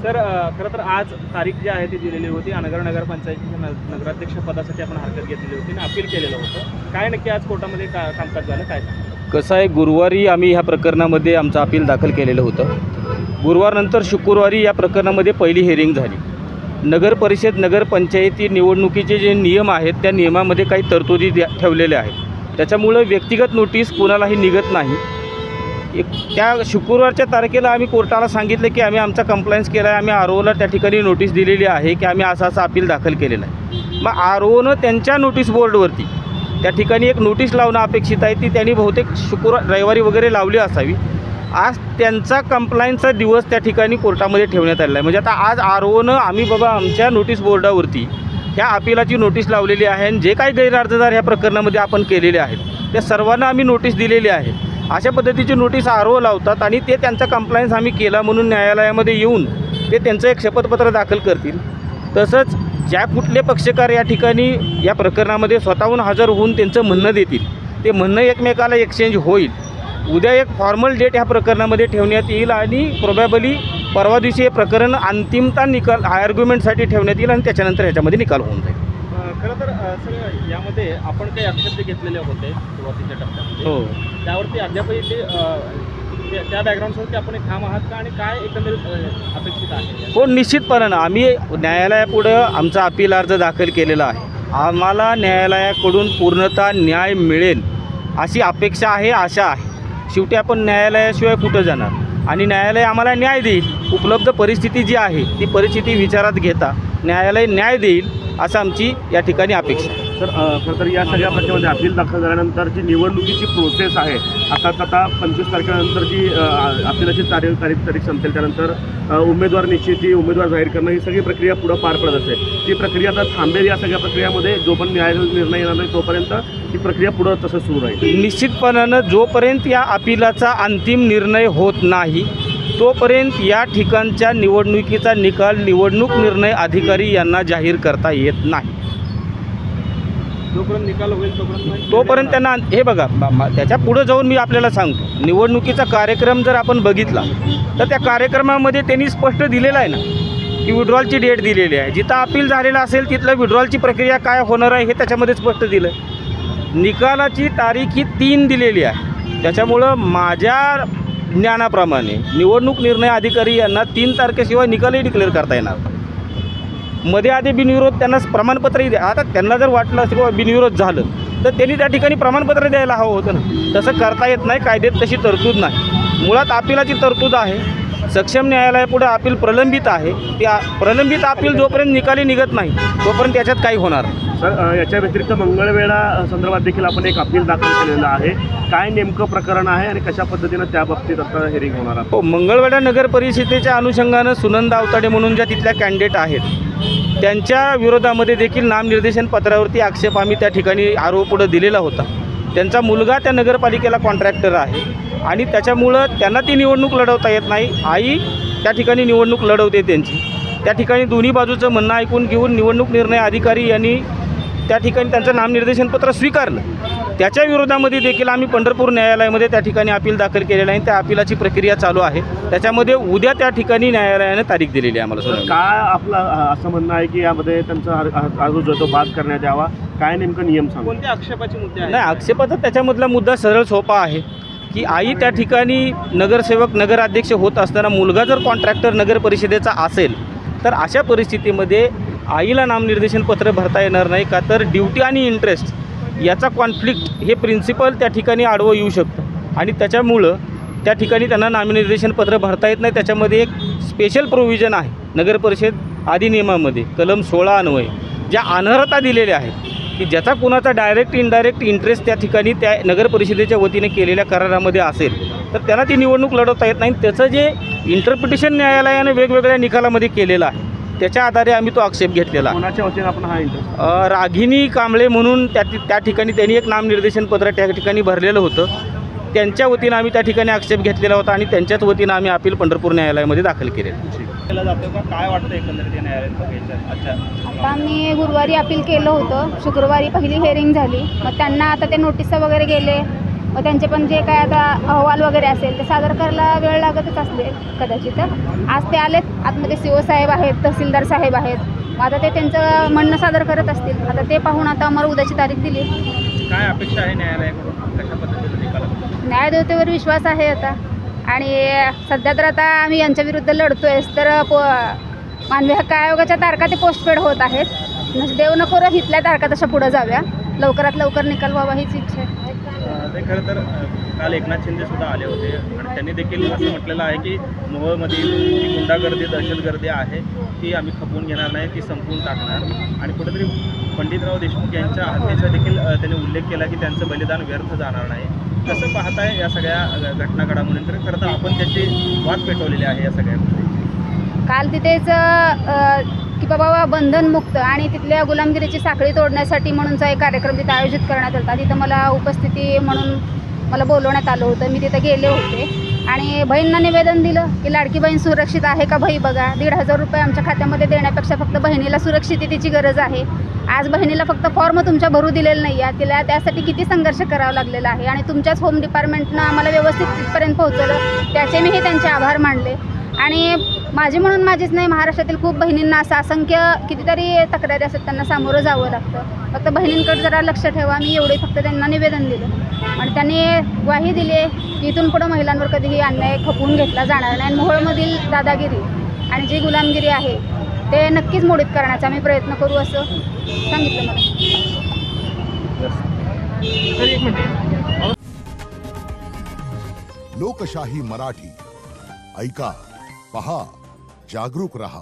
Sir खरं तर आज तारीख जी आहे ती दिलेली होती. अनगर नगरपंचायतीच्या नगराध्यक्ष पदासाठी आपण हरकत घेतलेली होती आणि अपील केलेलं होतं. काय नक्की आज कोर्टामध्ये कामकाज झालं काय? कसं आहे, गुरुवारी आम्ही ह्या प्रकरणामध्ये आमचं अपील दाखल केलेलं होतं. गुरुवारनंतर शुक्रवारी या प्रकरणामध्ये पहिली हिअरिंग झाली. नगर परिषद नगरपंचायती निवडणुकीचे जे नियम आहेत त्या नियमामध्ये काही तरतुदी ठेवलेल्या आहेत. त्याच्यामुळं व्यक्तिगत नोटीस कोणालाही निघत नाही. त्या शुक्रवारच्या तारखेला आम्ही कोर्टाला सांगितलं की आम्ही आमचा कंप्लायन्स केला आहे, आम्ही आर-ओला त्या ठिकाणी नोटीस दिलेली आहे की आम्ही असं अपील दाखल केलेलं आहे. मग आर-ओनं त्यांच्या नोटीस बोर्डवरती त्या ठिकाणी एक नोटीस लावणं अपेक्षित आहे. ती त्यांनी बहुतेक रविवारी वगैरे लावली असावी. आज त्यांचा कंप्लायन्सचा दिवस त्या ठिकाणी कोर्टामध्ये ठेवण्यात आलेला आहे. म्हणजे आता आज आर-ओनं आम्ही बाबा आमच्या नोटीस बोर्डावरती ह्या अपिलाची नोटीस लावलेली आहे आणि जे काही गैरअर्जदार ह्या प्रकरणामध्ये आपण केलेले आहेत त्या सर्वांना आम्ही नोटीस दिलेली आहे. अशा पद्धतीची नोटीस आर-ओ लावतात आणि ते त्यांचा कंप्लायन्स आम्ही केला म्हणून न्यायालयामध्ये येऊन ते त्यांचं एक शपथपत्र दाखल करतील. तसंच ज्या कुठले पक्षकार या ठिकाणी या प्रकरणामध्ये स्वतःहून हजर होऊन त्यांचं म्हणणं देतील ते म्हणणं एकमेकाला एक्सचेंज होईल. उद्या एक फॉर्मल डेट ह्या प्रकरणामध्ये ठेवण्यात येईल आणि प्रोबॅबली परवा दिवशी हे प्रकरण अंतिमता निकाल आर्ग्युमेंटसाठी ठेवण्यात येईल आणि त्याच्यानंतर ह्याच्यामध्ये निकाल होऊन जाईल. खरं तर सर यामध्ये आपण काही आक्षेप घेतलेले होते सुरुवातीच्या टप्प्यामध्ये. हो, त्यावरती अद्यापही त्या बॅकग्राऊंडवरती आपण ठाम आहात का आणि काय एकंदरीत अपेक्षित आहे? हो, निश्चितपणानं आम्ही न्यायालयापुढं आमचा अपील अर्ज दाखल केलेला आहे. आम्हाला न्यायालयाकडून पूर्णतः न्याय मिळेल अशी अपेक्षा आहे, आशा आहे. शेवटी आपण न्यायालयाशिवाय कुठं जाणार आणि न्यायालय आम्हाला न्याय देईल. उपलब्ध परिस्थिती जी आहे ती परिस्थिती विचारात घेता न्यायालय न्याय देईल असं आमची या ठिकाणी अपेक्षा आहे. तर खरं तर या सगळ्या प्रकरणामध्ये अपील दाखल झाल्यानंतर जी निवडणुकीची प्रोसेस आहे आता 25 तारखेनंतर जी अपिलाची तारीख संपेल त्यानंतर उमेदवार निश्चिती उमेदवार जाहीर करणं ही सगळी प्रक्रिया पुढं पार पडत असेल. ती प्रक्रिया आता थांबेल. या सगळ्या प्रक्रियामध्ये जो पण न्यायालयाचा निर्णय येणार नाही तोपर्यंत ही प्रक्रिया पुढं तसं सुरू राहील. निश्चितपणानं जोपर्यंत या अपिलाचा अंतिम निर्णय होत नाही तोपर्यंत या ठिकाणच्या निवडणुकीचा निकाल निवडणूक निर्णय अधिकारी यांना जाहीर करता येत नाही. जोपर्यंत निकाल होईल तोपर्यंत त्यांना हे बघा त्याच्या पुढं जाऊन मी आपल्याला सांगतो, निवडणुकीचा कार्यक्रम जर आपण बघितला तर त्या कार्यक्रमामध्ये त्यांनी स्पष्ट दिलेलं आहे ना की विड्रॉलची डेट दिलेली आहे. जिथं अपील झालेलं असेल तिथलं विड्रॉलची प्रक्रिया काय होणार आहे हे त्याच्यामध्ये स्पष्ट दिलं आहे. निकालाची तारीख ही 3 दिलेली आहे. त्याच्यामुळं माझ्या ज्ञानाप्रमाणे निवडणूक निर्णय अधिकारी यांना 3 तारखेशिवाय निकालही डिक्लेअर करता येणार. मध्ये आधी बिनविरोध त्यांना प्रमाणपत्रही द्या. आता त्यांना जर वाटलं असेल किंवा बिनविरोध झालं तर त्यांनी त्या ठिकाणी प्रमाणपत्र द्यायला हवं होतं ना. तसं करता येत नाही, कायद्यात तशी तरतूद नाही. मुळात अपिलाची तरतूद आहे. सक्षम न्यायालयापुढे अपील प्रलंबित आहे. त्या प्रलंबित अपील जोपर्यंत निकाली निघत नाही तोपर्यंत त्याच्यात काही होणार नाही. सर याच्या व्यतिरिक्त मंगळवेढा संदर्भात देखील आपण एक अपील दाखल केलेलं आहे. काय नेमकं प्रकरण आहे आणि कशा पद्धतीनं त्या बाबतीत आता हिअरिंग होणार आहे? हो, मंगळवेढा नगर परिषदेच्या अनुषंगानं सुनंदा आवताडे म्हणून ज्या तिथल्या कॅन्डिडेट आहेत त्यांच्या विरोधामध्ये देखील नामनिर्देशन पत्रावरती आक्षेप आम्ही त्या ठिकाणी आरोप पुढे दिलेला होता. त्यांचा मुलगा त्या नगरपालिकेला कॉन्ट्रॅक्टर आहे आणि त्याच्यामुळं त्यांना ती निवडणूक लढवता येत नाही. आई त्या ठिकाणी निवडणूक लढवते त्यांची. त्या ठिकाणी दोन्ही बाजूचं म्हणणं ऐकून घेऊन निवडणूक निर्णय अधिकारी यांनी त्या ठिकाणी त्यांचं नामनिर्देशन पत्र स्वीकारलं. त्याच्या विरोधामध्ये देखील आम्ही पंढरपूर न्यायालयामध्ये त्या ठिकाणी अपील दाखल केलेलं आहे. त्या अपिलाची प्रक्रिया चालू आहे. त्याच्यामध्ये उद्या त्या ठिकाणी न्यायालयाने तारीख दिलेली आहे आम्हाला. काय आपलं असं म्हणणं आहे की यामध्ये त्यांचा अर्ज जो तो बाद करण्यात यावा, काय नेमकं नियम सांगा? कोणत्या आक्षेपाचे मुद्दे आहेत? नाही, आक्षेपाचा त्याच्यामधला मुद्दा सरळ सोपा आहे की आई त्या ठिकाणी नगरसेवक नगराध्यक्ष होत असताना मुलगा जर कॉन्ट्रॅक्टर नगर परिषदेचा असेल तर अशा परिस्थितीमध्ये आईला नामनिर्देशन पत्र भरता येणार नाही. का तर ड्युटी आणि इंटरेस्ट याचा कॉन्फ्लिक्ट हे प्रिन्सिपल त्या ठिकाणी आडवं येऊ शकतं आणि त्याच्यामुळं त्या ठिकाणी त्यांना नामनिर्देशन पत्र भरता येत नाही. त्याच्यामध्ये एक स्पेशल प्रोव्हिजन आहे नगर परिषद अधिनियमामध्ये कलम 16 अन्वये ज्या अनर्हता दिलेल्या आहेत की ज्याचा कुणाचा डायरेक्ट इनडायरेक्ट इंटरेस्ट त्या ठिकाणी त्या नगर परिषदेच्या वतीने केलेल्या करारामध्ये असेल तर त्यांना ती निवडणूक लढवता येत नाही. त्याचं जे इंटरप्रिटेशन न्यायालयाने वेगवेगळ्या निकालामध्ये केलेलं आहे त्याच्या आधारे आम्ही तो आक्षेप घेतलेला आहे. कोणाच्या वतीने आपण हा इंटरेस्ट? रागिनी कांबळे म्हणून त्या ठिकाणी त्यांनी एक नामनिर्देशन पत्र त्या ठिकाणी भरलेलं होतं. त्यांच्या वतीनं आम्ही त्या ठिकाणी आक्षेप घेतलेला होता आणि त्यांच्याच वतीनं आम्ही अपील पंढरपूर न्यायालयामध्ये दाखल केलेलं जातो का काय वाटतं एकंदरीत या न्यायालयात? अच्छा, आता मी गुरुवारी अपील केलं होतं. शुक्रवारी पहिली हिअरिंग झाली. मग त्यांना आता ते नोटीस वगैरे गेले मग त्यांचे पण जे काय आता अहवाल वगैरे असेल ते सादर करायला वेळ लागतच असेल कदाचित. आज ते आलेत, आतमध्ये CO साहेब आहेत, तहसीलदार साहेब आहेत. मग आता ते त्यांचं म्हणणं सादर करत असतील. आता ते पाहून आता आम्हाला उद्याची तारीख दिली. काय अपेक्षा आहे न्यायालयाकडून, कशा पद्धतीने निकाल? न्यायदेवतेवर विश्वास आहे आता. आणि सध्या तर आता आम्ही यांच्या विरुद्ध लढतोयच, तर मानवी हक्क आयोगाच्या तारखा ते पोस्टपेड होत आहेत. देव नको रे इथल्या तारखा तशा पुढे जाव्या, लवकरात लवकर निकाल व्हावा हीच इच्छा आहे. ते खरं तर काल एकनाथ शिंदे सुद्धा आले होते आणि त्यांनी देखील असं म्हटलेलं आहे की मोहोळमधील जी गुंडागर्दी दहशतगर्दी आहे ती आम्ही खपवून घेणार नाही, ती संपवून टाकणार. आणि कुठेतरी पंडितराव देशमुख यांच्या हत्येचा देखील त्यांनी उल्लेख केला की त्यांचं बलिदान व्यर्थ जाणार नाही. कसं पाहताय या सगळ्या घटना घडामोडींकडे? खरं तर आपण त्याची वाद पेटवलेली आहे या सगळ्या. काल तिथेच की बाबा बंधनमुक्त आणि तिथल्या गुलामगिरीची साखळी तोडण्यासाठी म्हणूनचा एक कार्यक्रम तिथं आयोजित करण्यात आला. तिथं मला उपस्थिती म्हणून मला बोलवण्यात आलं होतं. मी तिथं गेले होते आणि बहिणींना निवेदन दिलं की लाडकी बहीण सुरक्षित आहे का भाई बघा. 1,500 रुपये आमच्या खात्यामध्ये देण्यापेक्षा फक्त बहिणीला सुरक्षिततेची गरज आहे. आज बहिणीला फक्त फॉर्म तुमच्या भरू दिलेला नाही आहे, तिला त्यासाठी किती संघर्ष करावा लागलेला आहे आणि तुमच्याच होम डिपार्टमेंटनं आम्हाला व्यवस्थित तिथपर्यंत पोहोचवलं, त्याचे मीही त्यांचे आभार मानले. आणि माझी म्हणून माझीच नाही, महाराष्ट्रातील खूप बहिणींना असं असंख्य कितीतरी तक्रारी असतात, त्यांना सामोरं जावं लागतं. फक्त बहिणींकडे जरा लक्ष ठेवा, मी एवढे फक्त त्यांना निवेदन दिलं आणि त्यांनी ग्वाही दिली की इथून पुढं महिलांवर कधीही अन्याय खपवून घेतला जाणार नाही. आणि मोहोळमधील दादागिरी आणि जी गुलामगिरी आहे ते नक्कीच मोडीत करण्याचा आम्ही प्रयत्न करू असं सांगितलं मला. लोकशाही मराठी ऐका, पहा, जागरूक रहा.